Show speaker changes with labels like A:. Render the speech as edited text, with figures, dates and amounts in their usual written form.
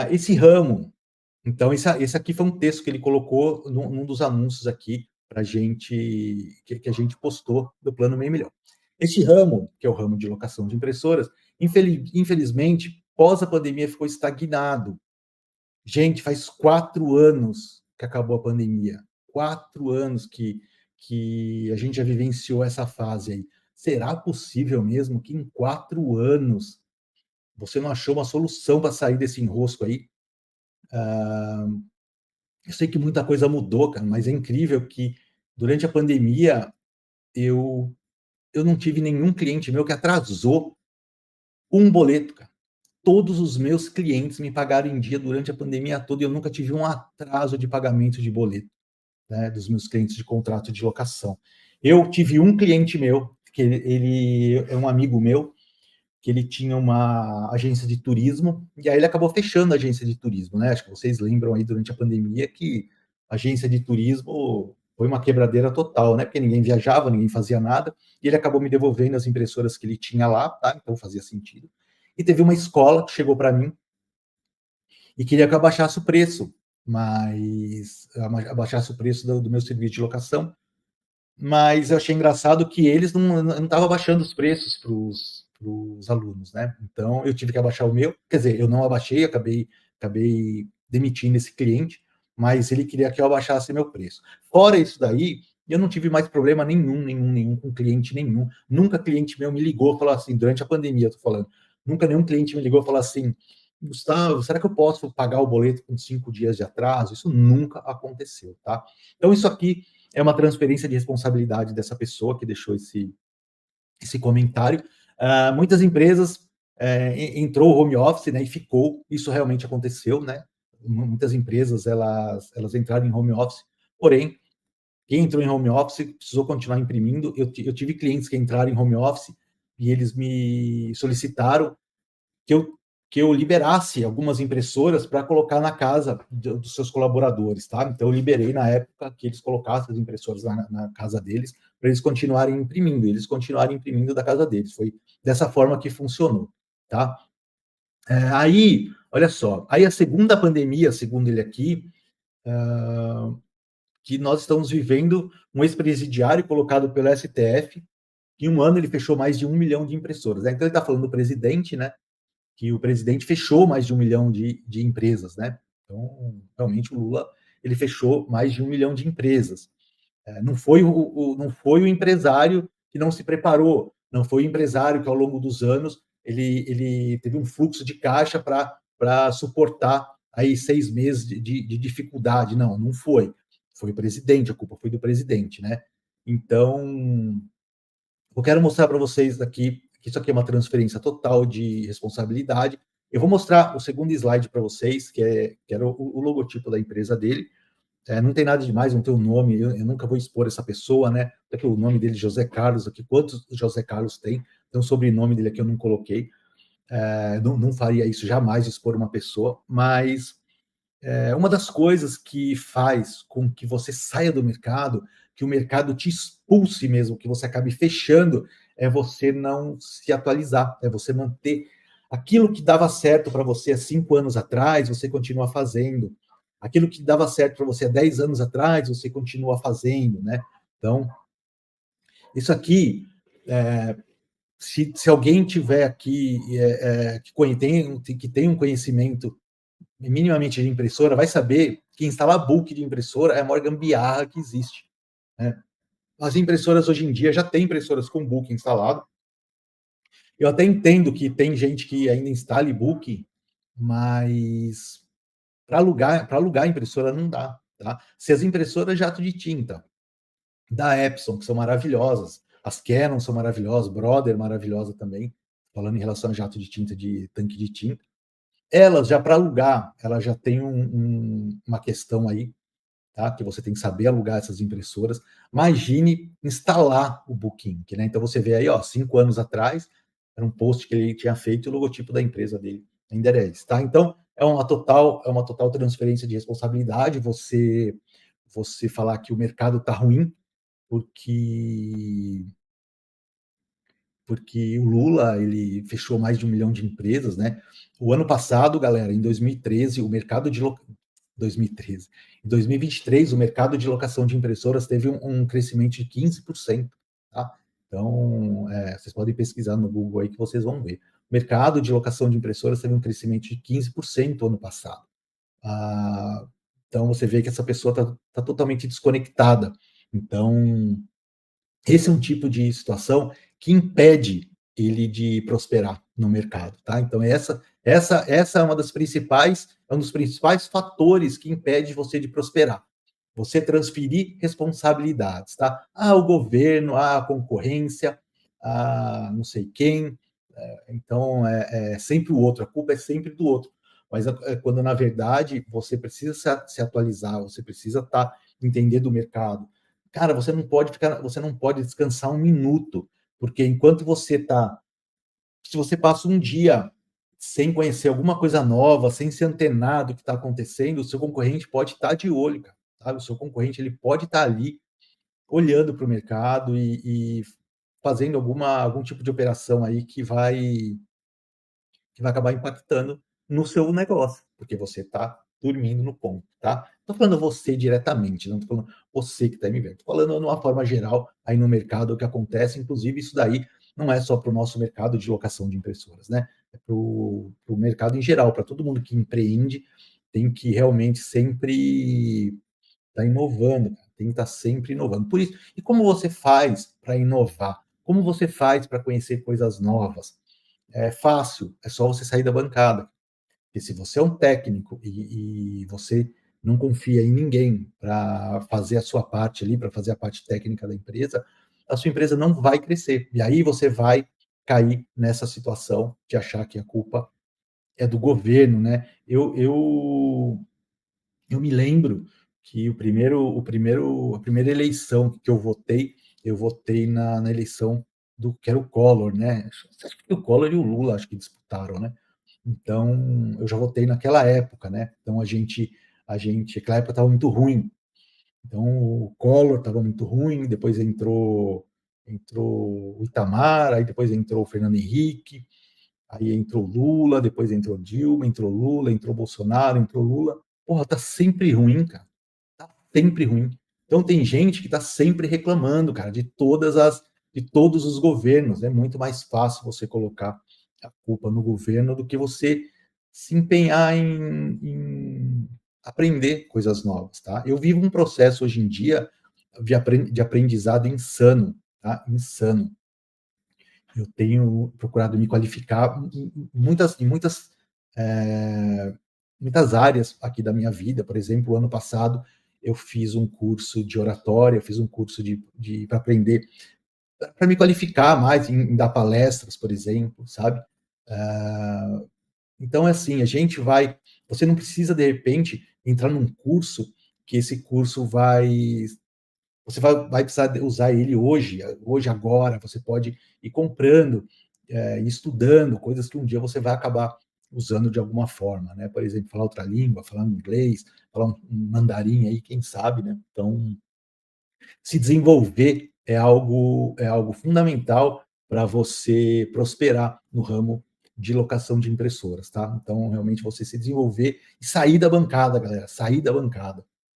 A: esse ramo. Então, esse aqui foi um texto que ele colocou num dos anúncios aqui para gente, que a gente postou do Plano Meio Milhão. Esse ramo, que é o ramo de locação de impressoras, infelizmente, pós a pandemia, ficou estagnado. Gente, faz 4 anos que acabou a pandemia. 4 anos que a gente já vivenciou essa fase aí. Será possível mesmo que em 4 anos você não achou uma solução para sair desse enrosco aí? Eu sei que muita coisa mudou, cara, mas é incrível que durante a pandemia eu, eu não tive nenhum cliente meu que atrasou um boleto, cara. Todos os meus clientes me pagaram em dia durante a pandemia toda e eu nunca tive um atraso de pagamento de boleto, né, dos meus clientes de contrato de locação. Eu tive um cliente meu, que ele é um amigo meu, que ele tinha uma agência de turismo, e aí ele acabou fechando a agência de turismo, né? Acho que vocês lembram aí durante a pandemia que a agência de turismo foi uma quebradeira total, né? Porque ninguém viajava, ninguém fazia nada, e ele acabou me devolvendo as impressoras que ele tinha lá, tá? Então fazia sentido. E teve uma escola que chegou para mim e queria que eu abaixasse o preço, mas abaixasse o preço do meu serviço de locação, mas eu achei engraçado que eles não estavam abaixando os preços para os alunos, né? Então eu tive que abaixar o meu, quer dizer, eu não abaixei, acabei demitindo esse cliente, mas ele queria que eu abaixasse meu preço. Fora isso daí, eu não tive mais problema nenhum com cliente nenhum. Nunca cliente meu me ligou e falou assim, durante a pandemia, eu tô falando, nunca nenhum cliente me ligou e falou assim, Gustavo, será que eu posso pagar o boleto com 5 dias de atraso? Isso nunca aconteceu, tá? Então isso aqui é uma transferência de responsabilidade dessa pessoa que deixou esse comentário. Muitas empresas entrou o home office, né, e ficou, isso realmente aconteceu, né? Muitas empresas elas entraram em home office, porém, quem entrou em home office precisou continuar imprimindo. Eu tive clientes que entraram em home office e eles me solicitaram que eu, que eu liberasse algumas impressoras para colocar na casa dos seus colaboradores, tá? Então eu liberei na época que eles colocassem as impressoras na casa deles para eles continuarem imprimindo, da casa deles. Foi dessa forma que funcionou, tá? Aí, olha só, aí a segunda pandemia, segundo ele aqui, que nós estamos vivendo um ex-presidiário colocado pelo STF, em um ano ele fechou mais de 1 milhão de impressoras. Né? Então ele está falando do presidente, né? Que o presidente fechou mais de 1 milhão de empresas, né? Então, realmente, o Lula ele fechou mais de 1 milhão de empresas. Não foi o empresário que não se preparou, não foi o empresário que, ao longo dos anos, ele teve um fluxo de caixa para suportar aí 6 meses de dificuldade. Não foi. Foi o presidente, a culpa foi do presidente, né? Então, eu quero mostrar para vocês aqui que isso aqui é uma transferência total de responsabilidade. Eu vou mostrar o segundo slide para vocês, que era o logotipo da empresa dele. Não tem nada demais, não tem o nome, eu nunca vou expor essa pessoa, né? Aqui o nome dele, José Carlos, aqui, quantos José Carlos tem? Tem o sobrenome dele aqui, eu não coloquei. Não faria isso jamais, expor uma pessoa, mas uma das coisas que faz com que você saia do mercado, que o mercado te expulse mesmo, que você acabe fechando, é você não se atualizar, é você manter aquilo que dava certo para você há 5 anos atrás, você continua fazendo. Aquilo que dava certo para você há 10 anos atrás, você continua fazendo, né? Então, isso aqui, se alguém tiver aqui que tem um conhecimento minimamente de impressora, vai saber que instalar book de impressora é a maior gambiarra que existe. Né? As impressoras hoje em dia já têm impressoras com book instalado. Eu até entendo que tem gente que ainda instala book, mas para alugar a impressora não dá. Tá? Se as impressoras jato de tinta da Epson, que são maravilhosas, as Canon são maravilhosas, Brother maravilhosa também, falando em relação a jato de tinta, de tanque de tinta, elas já para alugar, elas já tem uma questão aí, tá? Que você tem que saber alugar essas impressoras. Imagine instalar o Booking, né? Então você vê aí, ó, 5 anos atrás, era um post que ele tinha feito e o logotipo da empresa dele ainda era esse, tá? Então é uma total transferência de responsabilidade. Você falar que o mercado está ruim, porque porque o Lula, ele fechou mais de 1 milhão de empresas, né? O ano passado, galera, em 2013, o mercado de 2013. Em 2023, o mercado de locação de impressoras teve um crescimento de 15%, tá? Então, vocês podem pesquisar no Google aí que vocês vão ver. O mercado de locação de impressoras teve um crescimento de 15% ano passado. Ah, então, você vê que essa pessoa está totalmente desconectada. Então, esse é um tipo de situação que impede ele de prosperar no mercado, tá? Então essa é uma das principais, é um dos principais fatores que impede você de prosperar. Você transferir responsabilidades, tá? Ah, o governo, a concorrência, a não sei quem. Então é sempre o outro, a culpa é sempre do outro. Mas quando na verdade você precisa se atualizar, você precisa entender do mercado. Cara, você não pode descansar um minuto, porque enquanto se você passa um dia sem conhecer alguma coisa nova, sem se antenar do que está acontecendo, o seu concorrente pode estar de olho, cara, sabe? O seu concorrente ele pode estar ali olhando para o mercado e fazendo algum tipo de operação aí que vai acabar impactando no seu negócio, porque você está dormindo no ponto, tá? Estou falando você diretamente, não estou falando você que está me vendo. Estou falando de uma forma geral aí no mercado o que acontece, inclusive isso daí não é só para o nosso mercado de locação de impressoras, né? É para o mercado em geral, para todo mundo que empreende, tem que realmente sempre estar inovando, tem que estar sempre inovando. Por isso, e como você faz para inovar? Como você faz para conhecer coisas novas? É fácil, é só você sair da bancada. Porque se você é um técnico e você não confia em ninguém para fazer a sua parte ali, para fazer a parte técnica da empresa, a sua empresa não vai crescer. E aí você vai cair nessa situação de achar que a culpa é do governo, né? Eu me lembro que a primeira eleição que eu votei na eleição do que era o Collor, né? Acho que o Collor e o Lula acho que disputaram, né? Então eu já votei naquela época, né? Então aquela época estava muito ruim. Então o Collor estava muito ruim, depois entrou o Itamar, aí depois entrou o Fernando Henrique, aí entrou Lula, depois entrou Dilma, entrou Lula, entrou Bolsonaro, entrou Lula. Porra, tá sempre ruim, cara. Tá sempre ruim. Então tem gente que tá sempre reclamando, cara, de todos os governos. É muito mais fácil você colocar a culpa no governo do que você se empenhar em aprender coisas novas, tá? Eu vivo um processo hoje em dia de aprendizado insano, tá? Insano. Eu tenho procurado me qualificar é, muitas áreas aqui da minha vida. Por exemplo, ano passado eu fiz um curso de oratória, eu fiz um curso para aprender, para me qualificar mais em dar palestras, por exemplo, sabe? Então, é assim, você não precisa, de repente, entrar num curso que esse curso você vai precisar usar ele hoje, agora. Você pode ir comprando, estudando coisas que um dia você vai acabar usando de alguma forma, né? Por exemplo, falar outra língua, falar inglês, falar um mandarim aí, quem sabe, né? Então, se desenvolver é algo fundamental para você prosperar no ramo de locação de impressoras, tá? Então, realmente, você se desenvolver e sair da bancada, galera, sair da bancada.